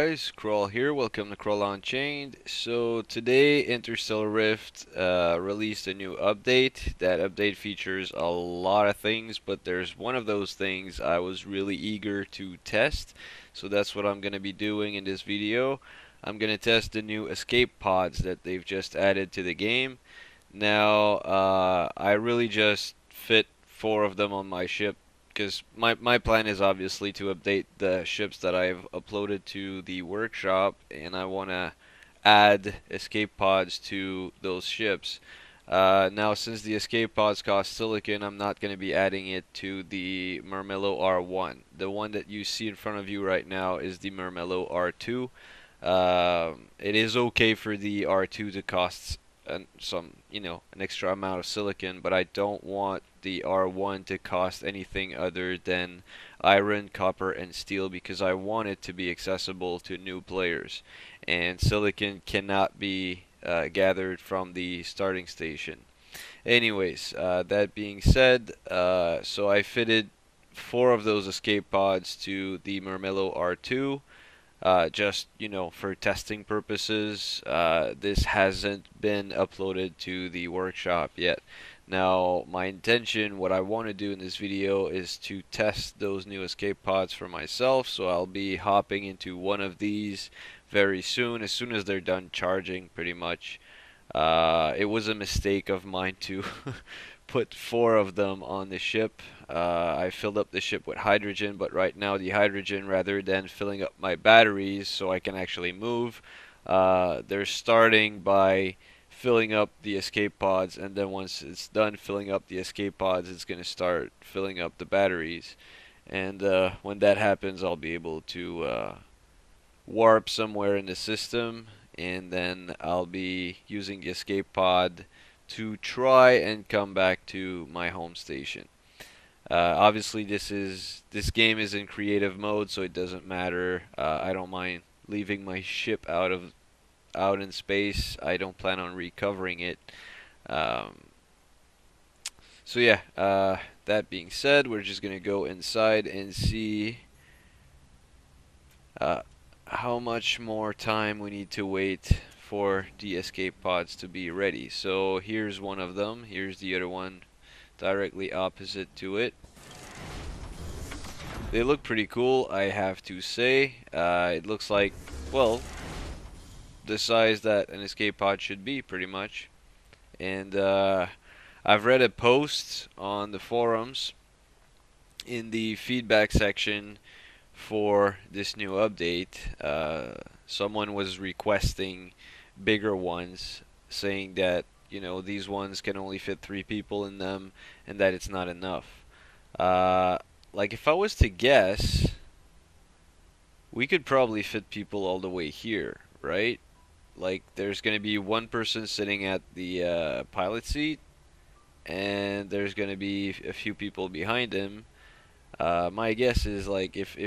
guys, Crawl here. Welcome to Crawl Unchained. So today Interstellar Rift released a new update. That update features a lot of things, but there's one of those things I was really eager to test. So that's what I'm going to be doing in this video. I'm going to test the new escape pods that they've just added to the game. Now, I really just fit 4 of them on my ship because my plan is obviously to update the ships that I've uploaded to the workshop, and I want to add escape pods to those ships. Now, since the escape pods cost silicon, I'm not going to be adding it to the Mermello R1. The one that you see in front of you right now is the Mermello R2. It is okay for the R2 to cost an extra amount of silicon, but I don't want the R1 to cost anything other than iron, copper, and steel because I want it to be accessible to new players. And silicon cannot be gathered from the starting station. Anyways, that being said, so I fitted 4 of those escape pods to the Mermello R2. Just for testing purposes. This hasn't been uploaded to the workshop yet. Now, my intention, what I want to do in this video is to test those new escape pods for myself, so I'll be hopping into one of these very soon as they're done charging, pretty much. It was a mistake of mine to put 4 of them on the ship. I filled up the ship with hydrogen, but right now the hydrogen, rather than filling up my batteries so I can actually move, they're starting by filling up the escape pods, and then once it's done filling up the escape pods, it's going to start filling up the batteries. And when that happens, I'll be able to warp somewhere in the system, and then I'll be using the escape pod to try and come back to my home station. Obviously, this game is in creative mode, so it doesn't matter. I don't mind leaving my ship out in space. I don't plan on recovering it. Um, so yeah. That being said, we're just gonna go inside and see uh, how much more time we need to wait for the escape pods to be ready. So here's one of them. Here's the other one directly opposite to it. They look pretty cool, I have to say. It looks like, well, the size that an escape pod should be, pretty much. And I've read a post on the forums in the feedback section for this new update. Someone was requesting bigger ones, saying that these ones can only fit 3 people in them, and that it's not enough. Like if I was to guess, we could probably fit people all the way here, right? Like there's gonna be one person sitting at the pilot seat, and there's gonna be a few people behind him. My guess is like if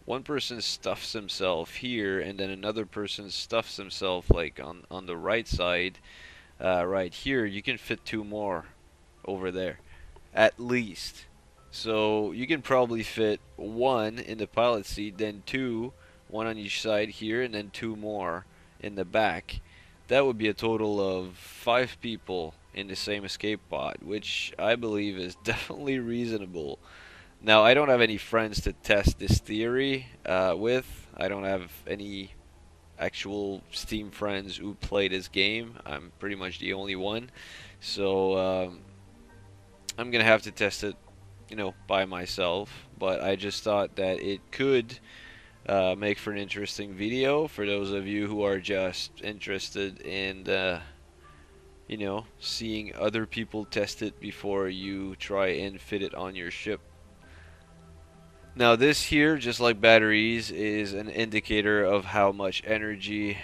one person stuffs himself here and then another person stuffs himself like on the right side, right here, you can fit 2 more over there, at least. So you can probably fit 1 in the pilot seat, then 2, 1 on each side here, and then 2 more in the back. That would be a total of 5 people in the same escape pod, which I believe is definitely reasonable. Now, I don't have any friends to test this theory with. I don't have any actual Steam friends who play this game. I'm pretty much the only one. So, I'm gonna have to test it, by myself. But I just thought that it could make for an interesting video for those of you who are just interested in, seeing other people test it before you try and fit it on your ship. Now this here, just like batteries, is an indicator of how much energy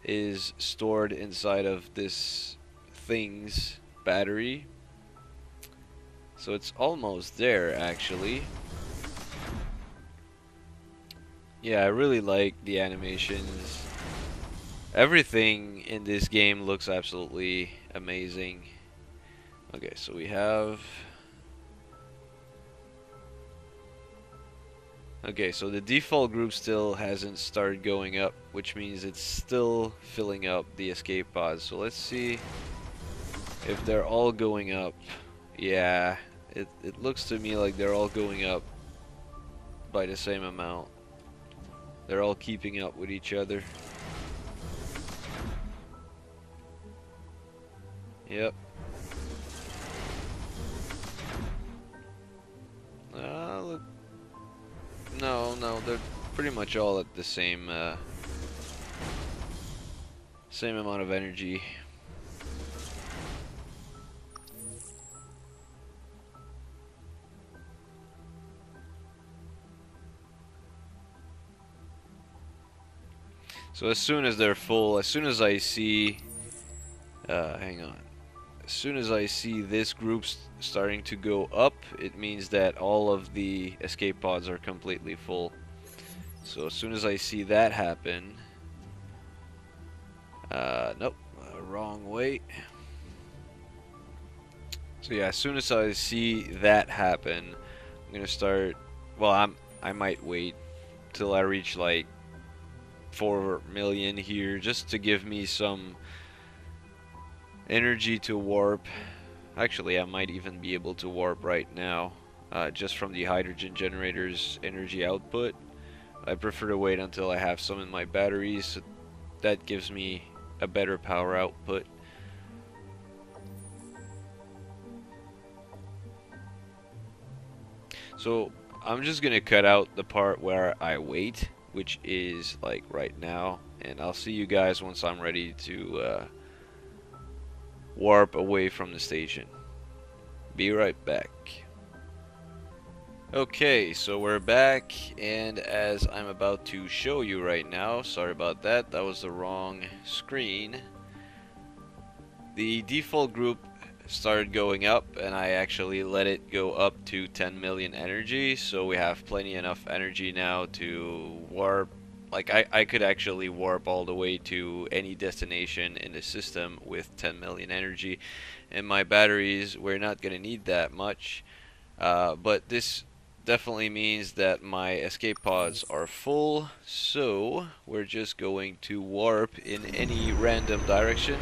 is stored inside of this thing's battery. So it's almost there, actually. Yeah, I really like the animations. Everything in this game looks absolutely amazing. Okay, so we have... Okay, so the default group still hasn't started going up, which means it's still filling up the escape pods. So let's see if they're all going up. Yeah, it looks to me like they're all going up by the same amount. They're all keeping up with each other. Yep. Look. No, they're pretty much all at the same amount of energy. So as soon as they're full, as soon as I see, hang on. As soon as I see this group starting to go up, it means that all of the escape pods are completely full. So as soon as I see that happen, nope, wrong way. So yeah, as soon as I see that happen, I'm gonna start. Well, I might wait till I reach like 4 million here, just to give me some energy to warp. Actually, I might even be able to warp right now, just from the hydrogen generator's energy output. I prefer to wait until I have some in my batteries, so that gives me a better power output. So I'm just gonna cut out the part where I wait, which is like right now, and I'll see you guys once I'm ready to warp away from the station. Be right back. Okay, so we're back, and as I'm about to show you right now, sorry about that, that was the wrong screen. The default group started going up, and I actually let it go up to 10 million energy, so we have plenty enough energy now to warp. Like, I could actually warp all the way to any destination in the system with 10 million energy, and my batteries, we're not going to need that much, but this definitely means that my escape pods are full, so we're just going to warp in any random direction.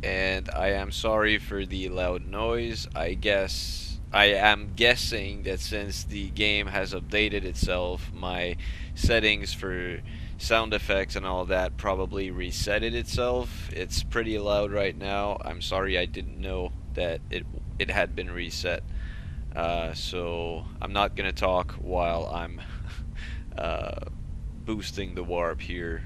And I am sorry for the loud noise. I am guessing that since the game has updated itself, my settings for sound effects and all that probably reset itself. It's pretty loud right now. I'm sorry, I didn't know that it had been reset. So I'm not gonna talk while I'm uh, boosting the warp here.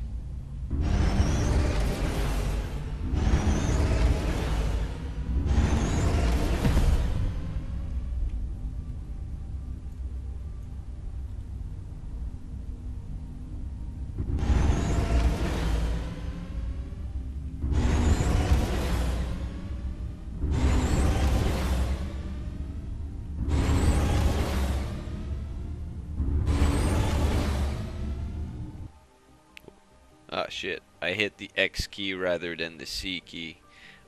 Ah, shit. I hit the X key rather than the C key.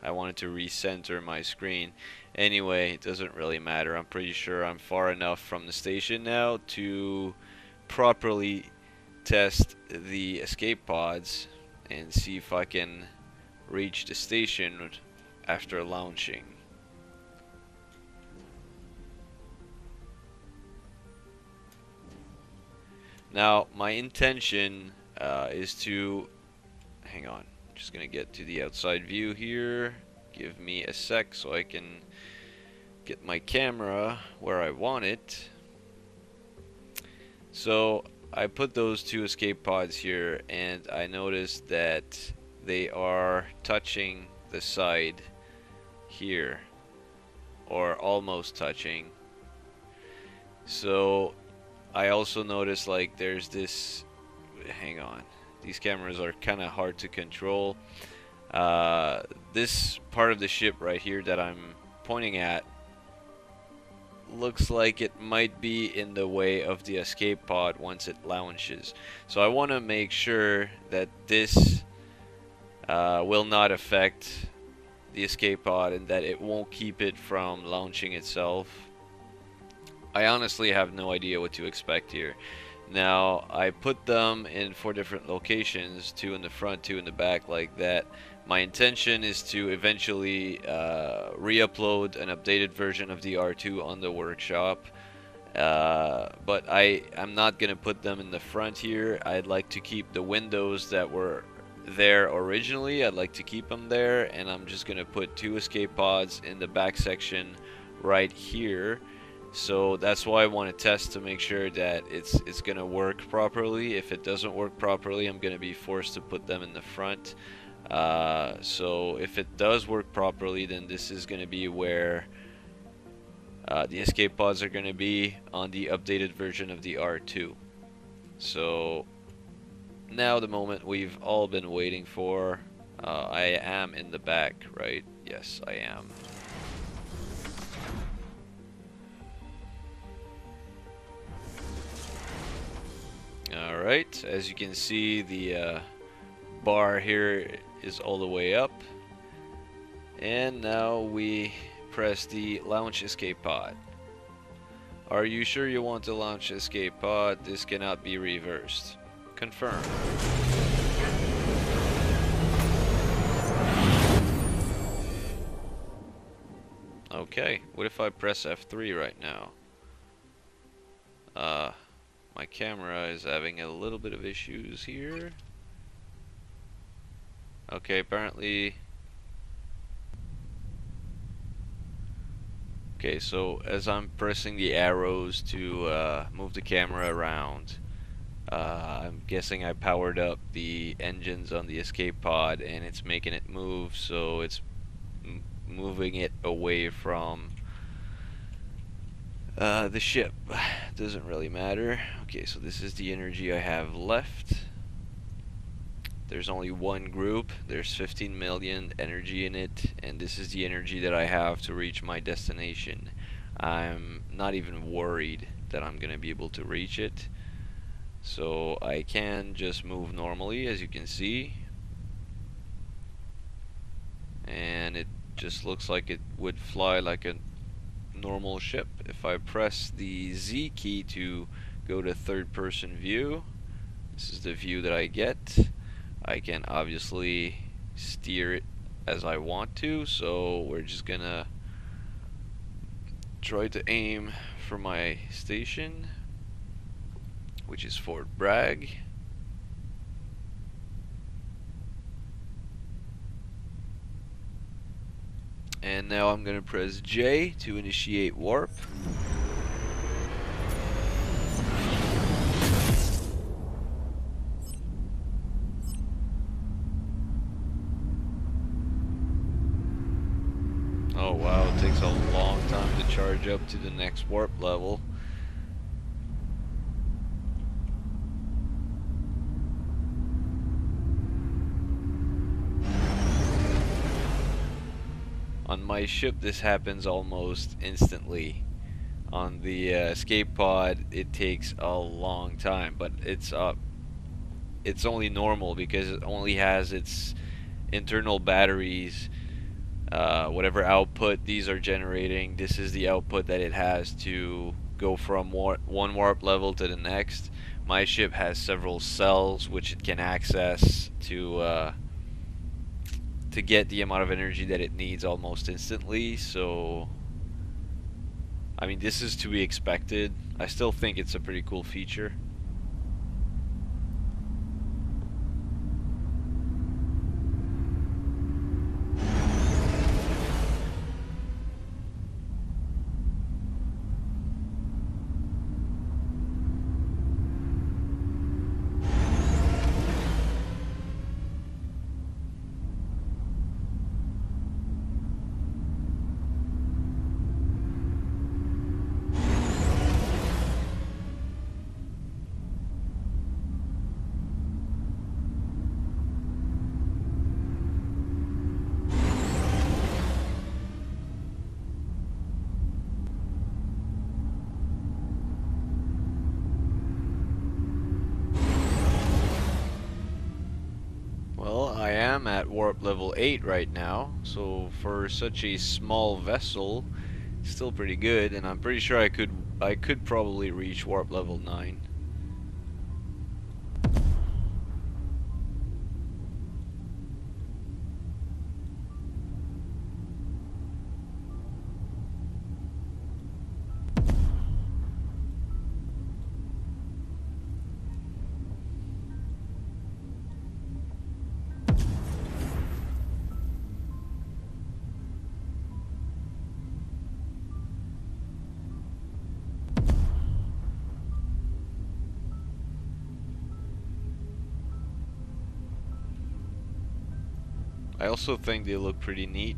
I wanted to recenter my screen. Anyway, it doesn't really matter. I'm pretty sure I'm far enough from the station now to properly test the escape pods and see if I can reach the station after launching. Now, my intention is to, hang on, I'm just gonna get to the outside view here. Give me a sec so I can get my camera where I want it. So I put those two escape pods here, and I noticed that they are touching the side here, or almost touching. So I also noticed like there's this, hang on, these cameras are kind of hard to control. This part of the ship right here that I'm pointing at looks like it might be in the way of the escape pod once it launches. So I want to make sure that this will not affect the escape pod and that it won't keep it from launching itself. I honestly have no idea what to expect here. Now, I put them in 4 different locations, 2 in the front, 2 in the back, like that. My intention is to eventually re-upload an updated version of the R2 on the workshop. But I'm not going to put them in the front here. I'd like to keep the windows that were there originally. I'd like to keep them there, and I'm just going to put 2 escape pods in the back section right here. So that's why I want to test to make sure that it's going to work properly. If it doesn't work properly, I'm going to be forced to put them in the front. So if it does work properly, then this is going to be where the escape pods are going to be on the updated version of the R2. So now the moment we've all been waiting for. I am in the back, right? Yes, I am. Alright, as you can see, the bar here is all the way up. And now we press the launch escape pod. Are you sure you want to launch escape pod? This cannot be reversed. Confirm. Okay, what if I press F3 right now? My camera is having a little bit of issues here. Okay, apparently. Okay, so as I'm pressing the arrows to move the camera around, I'm guessing I powered up the engines on the escape pod and it's making it move, so it's moving it away from the ship. Doesn't really matter. Okay, so this is the energy I have left. There's only one group. There's 15 million energy in it, and this is the energy that I have to reach my destination. I'm not even worried that I'm gonna be able to reach it. So I can just move normally, as you can see. And it just looks like it would fly like a normal ship. If I press the Z key to go to third person view, this is the view that I get. I can obviously steer it as I want to, so we're just gonna try to aim for my station, which is Fort Bragg. And now I'm gonna press J to initiate warp. Oh wow, it takes a long time to charge up to the next warp level. On my ship this happens almost instantly. On the escape pod it takes a long time, but it's only normal because it only has its internal batteries. Whatever output these are generating, this is the output that it has to go from one warp level to the next. My ship has several cells which it can access to get the amount of energy that it needs almost instantly. So I mean, this is to be expected. I still think it's a pretty cool feature. am at warp level 8 right now, so for such a small vessel, still pretty good, and I'm pretty sure I could probably reach warp level 9. I also think they look pretty neat.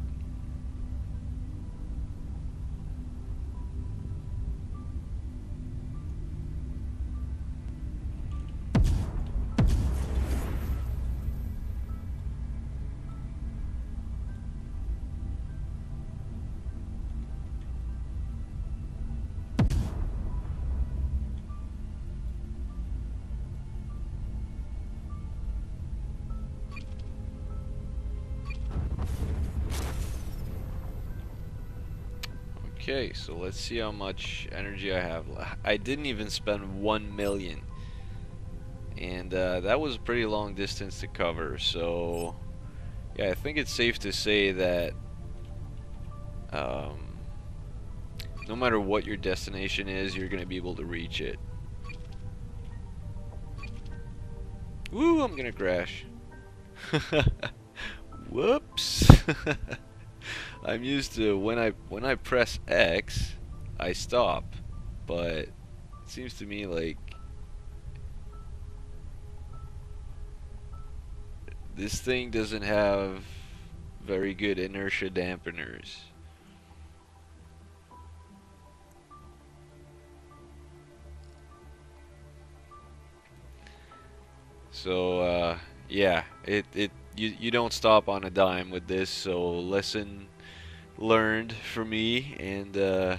Okay, so let's see how much energy I have. I didn't even spend 1 million. And that was a pretty long distance to cover, so yeah, I think it's safe to say that um, no matter what your destination is, you're going to be able to reach it. Woo, I'm going to crash. Whoops. I'm used to when I press X, I stop, but it seems to me like this thing doesn't have very good inertia dampeners. So yeah, you don't stop on a dime with this. So lesson learned for me, and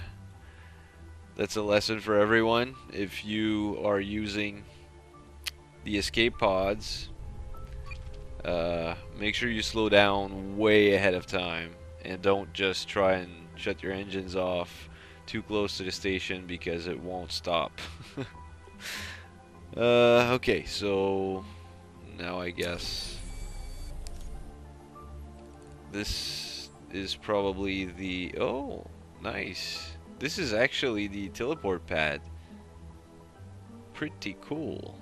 that's a lesson for everyone. If you are using the escape pods, make sure you slow down way ahead of time, and don't just try and shut your engines off too close to the station because it won't stop. Okay, so now I guess this is probably the... Oh, nice. This is actually the teleport pad. Pretty cool.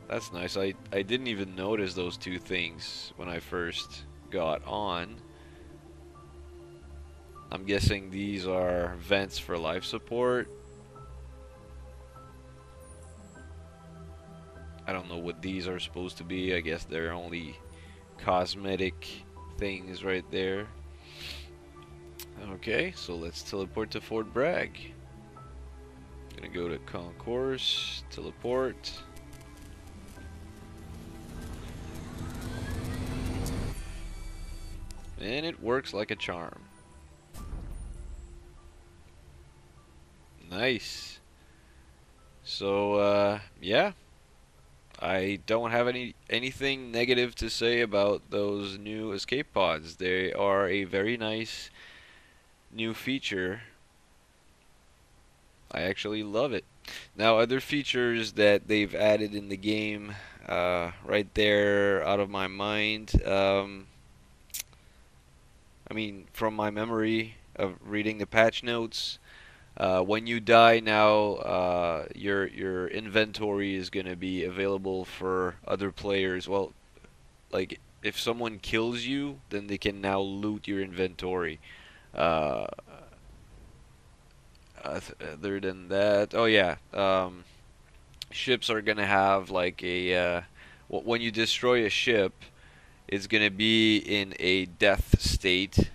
That's nice. I didn't even notice those two things when I first got on. I'm guessing these are vents for life support. I don't know what these are supposed to be. I guess they're only cosmetic things right there. Okay, so let's teleport to Fort Bragg. Gonna go to concourse, teleport. And it works like a charm. Nice. So, yeah. I don't have anything negative to say about those new escape pods. They are a very nice new feature. I actually love it. Now, other features that they've added in the game, right there, out of my mind. I mean, from my memory of reading the patch notes, when you die now, your inventory is gonna be available for other players. Well, like if someone kills you, then they can now loot your inventory. Uh, Other than that, oh yeah, ships are gonna have like a when you destroy a ship, it's gonna be in a death state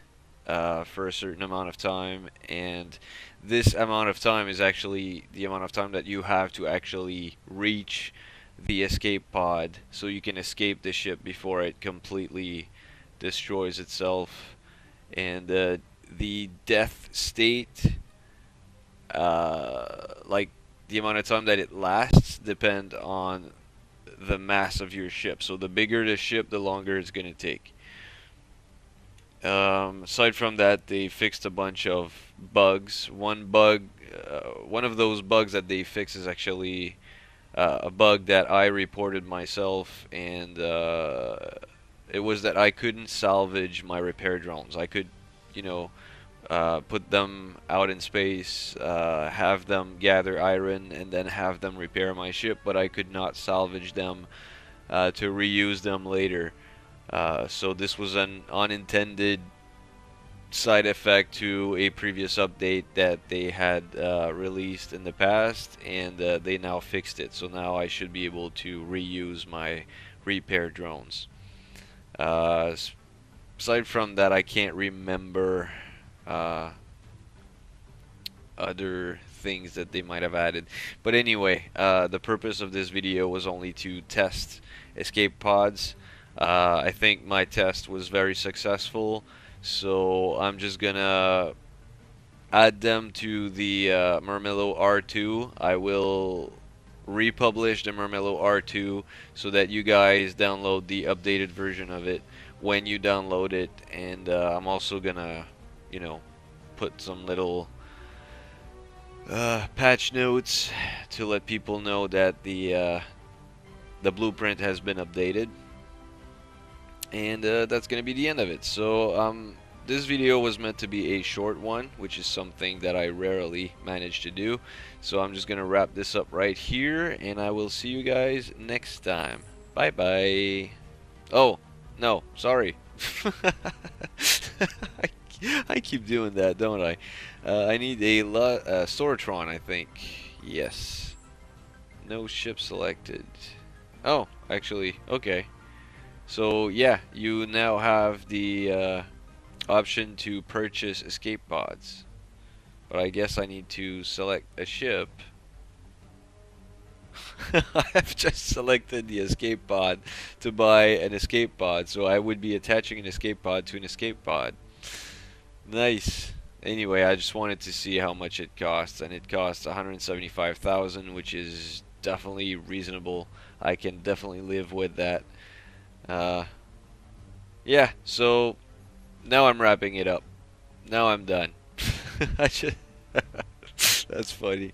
for a certain amount of time, and this amount of time is actually the amount of time that you have to actually reach the escape pod, so you can escape the ship before it completely destroys itself. And the death state, like the amount of time that it lasts depend on the mass of your ship. So the bigger the ship, the longer it's going to take. Aside from that, they fixed a bunch of bugs. One of those bugs that they fixed is actually a bug that I reported myself, and it was that I couldn't salvage my repair drones. I could, you know, put them out in space, have them gather iron, and then have them repair my ship, but I could not salvage them to reuse them later. So this was an unintended side effect to a previous update that they had released in the past, and they now fixed it. So now I should be able to reuse my repair drones. Uh, Aside from that, I can't remember uh, other things that they might have added. But anyway, the purpose of this video was only to test escape pods. I think my test was very successful, so I'm just gonna add them to the Murmillo R2. I will republish the Murmillo R2 so that you guys download the updated version of it when you download it, and I'm also gonna, you know, put some little patch notes to let people know that the blueprint has been updated, and that's gonna be the end of it. So this video was meant to be a short one, which is something that I rarely manage to do. So I'm just gonna wrap this up right here, and I will see you guys next time. Bye bye. Oh no, sorry. I keep doing that, don't I? I need a Sorotron, I think. Yes. No ship selected. Oh, actually, okay. So yeah, you now have the option to purchase escape pods. But I guess I need to select a ship. I have just selected the escape pod to buy an escape pod, so I would be attaching an escape pod to an escape pod. Nice. Anyway, I just wanted to see how much it costs, and it costs 175,000, which is definitely reasonable. I can definitely live with that. Uh, yeah, so now I'm wrapping it up. Now I'm done. I should. That's funny.